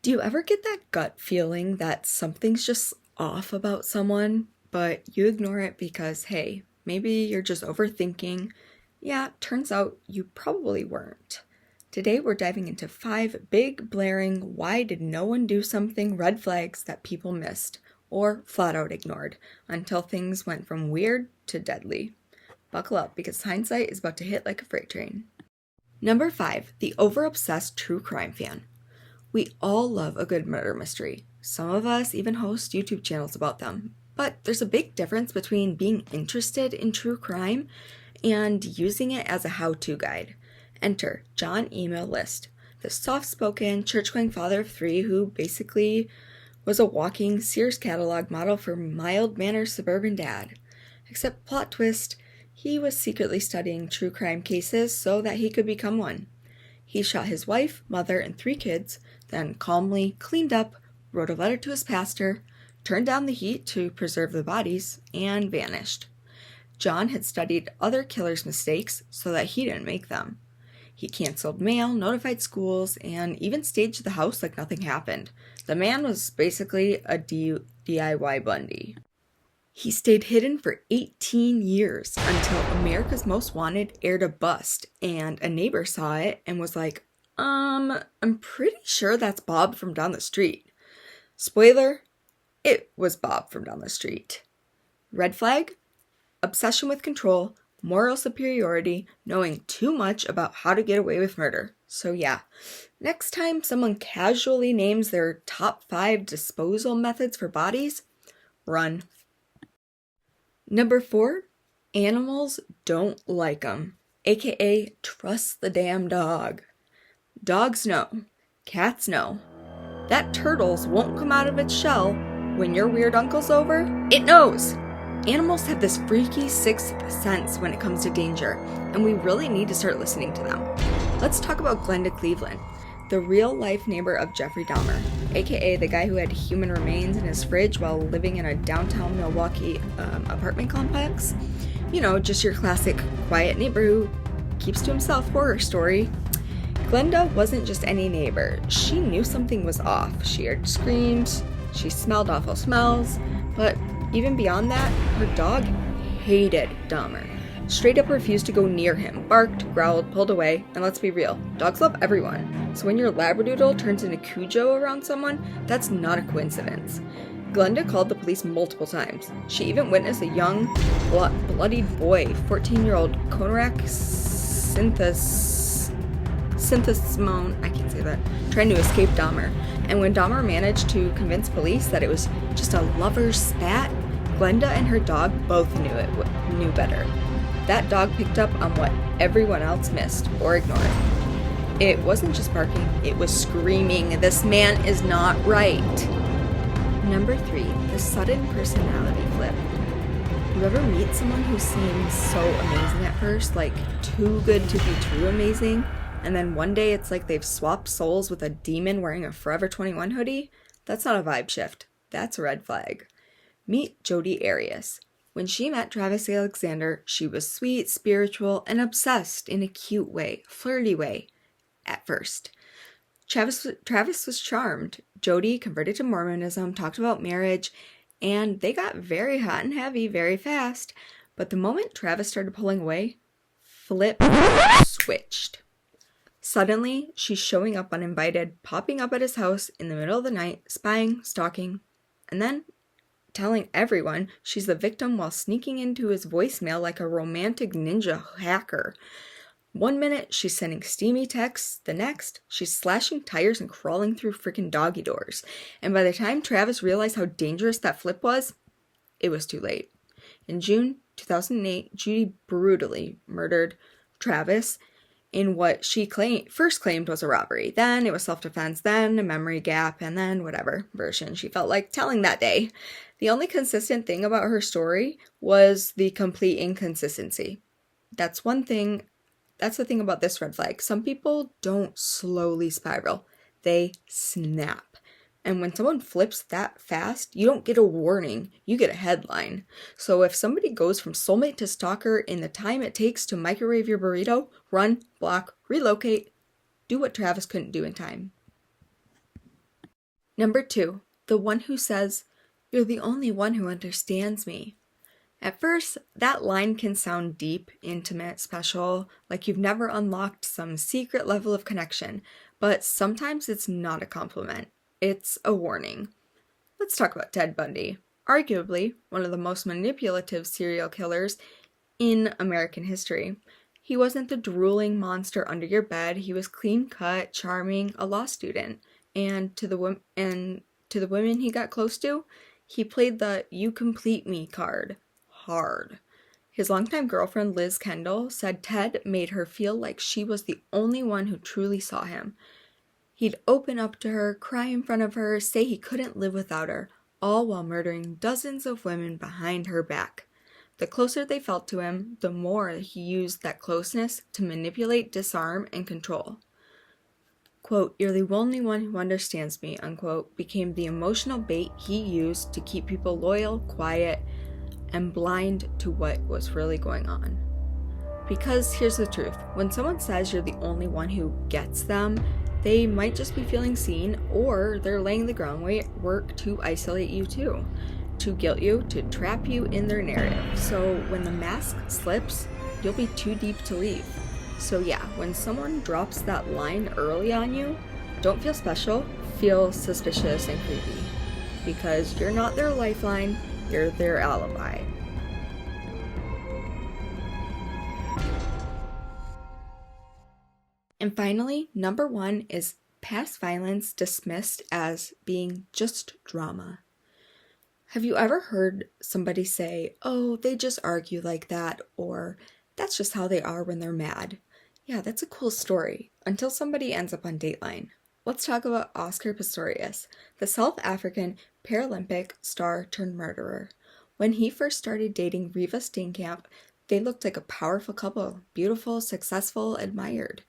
Do you ever get that gut feeling that something's just off about someone, but you ignore it because, hey, maybe you're just overthinking? Yeah, turns out you probably weren't. Today we're diving into 5 big, blaring, why did no one do something red flags that people missed, or flat out ignored, until things went from weird to deadly. Buckle up because hindsight is about to hit like a freight train. Number 5, the over-obsessed true crime fan. We all love a good murder mystery. Some of us even host YouTube channels about them. But there's a big difference between being interested in true crime and using it as a how-to guide. Enter John Email List, the soft-spoken, church-going father of 3 who basically was a walking Sears catalog model for mild-mannered suburban dad. Except plot twist, he was secretly studying true crime cases so that he could become one. He shot his wife, mother, and 3 kids, then calmly cleaned up, wrote a letter to his pastor, turned down the heat to preserve the bodies, and vanished. John had studied other killers' mistakes so that he didn't make them. He canceled mail, notified schools, and even staged the house like nothing happened. The man was basically a DIY Bundy. He stayed hidden for 18 years until America's Most Wanted aired a bust, and a neighbor saw it and was like, I'm pretty sure that's Bob from down the street. Spoiler, it was Bob from down the street. Red flag? Obsession with control, moral superiority, knowing too much about how to get away with murder. So yeah, next time someone casually names their top 5 disposal methods for bodies, run. Number 4, animals don't like 'em, aka trust the damn dog. Dogs know, cats know. That turtles won't come out of its shell when your weird uncle's over. It knows! Animals have this freaky 6th sense when it comes to danger, and we really need to start listening to them. Let's talk about Glenda Cleveland, the real-life neighbor of Jeffrey Dahmer, aka the guy who had human remains in his fridge while living in a downtown Milwaukee apartment complex. You know, just your classic quiet neighbor who keeps to himself horror story. Glenda wasn't just any neighbor. She knew something was off. She heard screams, she smelled awful smells, but even beyond that, her dog hated Dahmer. Straight up refused to go near him, barked, growled, pulled away, and let's be real, dogs love everyone. So when your Labradoodle turns into Cujo around someone, that's not a coincidence. Glenda called the police multiple times. She even witnessed a young, bloodied boy, 14-year-old Konarak Synthesimone, I can't say that, trying to escape Dahmer. And when Dahmer managed to convince police that it was just a lover's spat, Glenda and her dog both knew better. That dog picked up on what everyone else missed or ignored. It wasn't just barking, it was screaming, "This man is not right." Number 3, the sudden personality flip. You ever meet someone who seems so amazing at first, like too good to be true amazing, and then one day it's like they've swapped souls with a demon wearing a Forever 21 hoodie? That's not a vibe shift, that's a red flag. Meet Jodi Arias. When she met Travis Alexander, she was sweet, spiritual, and obsessed in a cute way, flirty way, at first. Travis was charmed. Jodi converted to Mormonism, talked about marriage, and they got very hot and heavy very fast. But the moment Travis started pulling away, flip switched. Suddenly, she's showing up uninvited, popping up at his house in the middle of the night, spying, stalking, and then telling everyone she's the victim while sneaking into his voicemail like a romantic ninja hacker. One minute, she's sending steamy texts. The next, she's slashing tires and crawling through freaking doggy doors. And by the time Travis realized how dangerous that flip was, it was too late. In June 2008, Jodi brutally murdered Travis in what she first claimed was a robbery. Then it was self-defense, then a memory gap, and then whatever version she felt like telling that day. The only consistent thing about her story was the complete inconsistency. That's the thing about this red flag. Some people don't slowly spiral. They snap. And when someone flips that fast, you don't get a warning, you get a headline. So if somebody goes from soulmate to stalker in the time it takes to microwave your burrito, run, block, relocate, do what Travis couldn't do in time. Number 2, the one who says, "You're the only one who understands me." At first, that line can sound deep, intimate, special, like you've never unlocked some secret level of connection, but sometimes it's not a compliment. It's a warning. Let's talk about Ted Bundy, arguably one of the most manipulative serial killers in American history. He wasn't the drooling monster under your bed. He was clean-cut, charming, a law student, and to the women he got close to, he played the "you complete me" card hard. His longtime girlfriend Liz Kendall said Ted made her feel like she was the only one who truly saw him. He'd open up to her, cry in front of her, say he couldn't live without her, all while murdering dozens of women behind her back. The closer they felt to him, the more he used that closeness to manipulate, disarm, and control. Quote, "You're the only one who understands me," unquote, became the emotional bait he used to keep people loyal, quiet, and blind to what was really going on. Because here's the truth, when someone says you're the only one who gets them, they might just be feeling seen, or they're laying the groundwork to isolate you too, to guilt you, to trap you in their narrative. So when the mask slips, you'll be too deep to leave. So yeah, when someone drops that line early on you, don't feel special, feel suspicious and creepy. Because you're not their lifeline, you're their alibi. And finally, number 1 is past violence dismissed as being just drama. Have you ever heard somebody say, "Oh, they just argue like that," or "That's just how they are when they're mad"? Yeah, that's a cool story, until somebody ends up on Dateline. Let's talk about Oscar Pistorius, the South African Paralympic star turned murderer. When he first started dating Riva Steenkamp, they looked like a powerful couple, beautiful, successful, admired.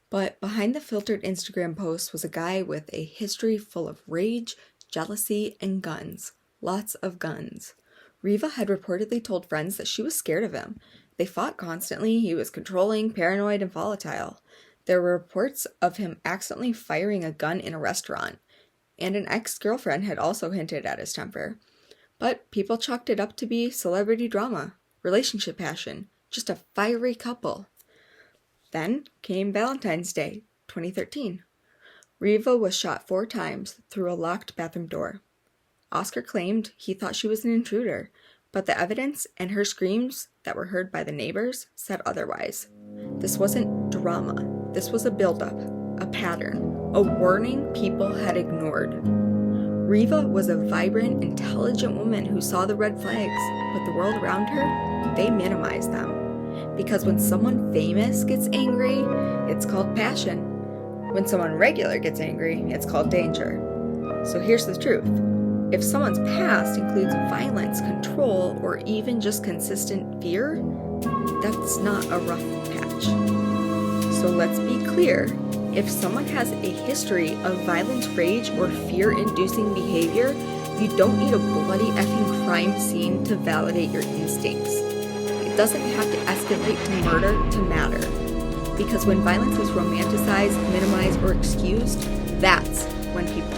But behind the filtered Instagram post was a guy with a history full of rage, jealousy, and guns. Lots of guns. Riva had reportedly told friends that she was scared of him. They fought constantly. He was controlling, paranoid, and volatile. There were reports of him accidentally firing a gun in a restaurant, and an ex-girlfriend had also hinted at his temper. But people chalked it up to be celebrity drama, relationship passion, just a fiery couple. Then came Valentine's Day, 2013. Riva was shot 4 times through a locked bathroom door. Oscar claimed he thought she was an intruder, but the evidence and her screams that were heard by the neighbors said otherwise. This wasn't drama. This was a buildup, a pattern, a warning people had ignored. Riva was a vibrant, intelligent woman who saw the red flags, but the world around her, they minimized them. Because when someone famous gets angry, it's called passion. When someone regular gets angry, it's called danger. So here's the truth. If someone's past includes violence, control, or even just consistent fear, that's not a rough patch. So let's be clear. If someone has a history of violent rage or fear-inducing behavior, you don't need a bloody effing crime scene to validate your instincts. It doesn't have to escalate to murder to matter. Because when violence is romanticized, minimized, or excused, that's when people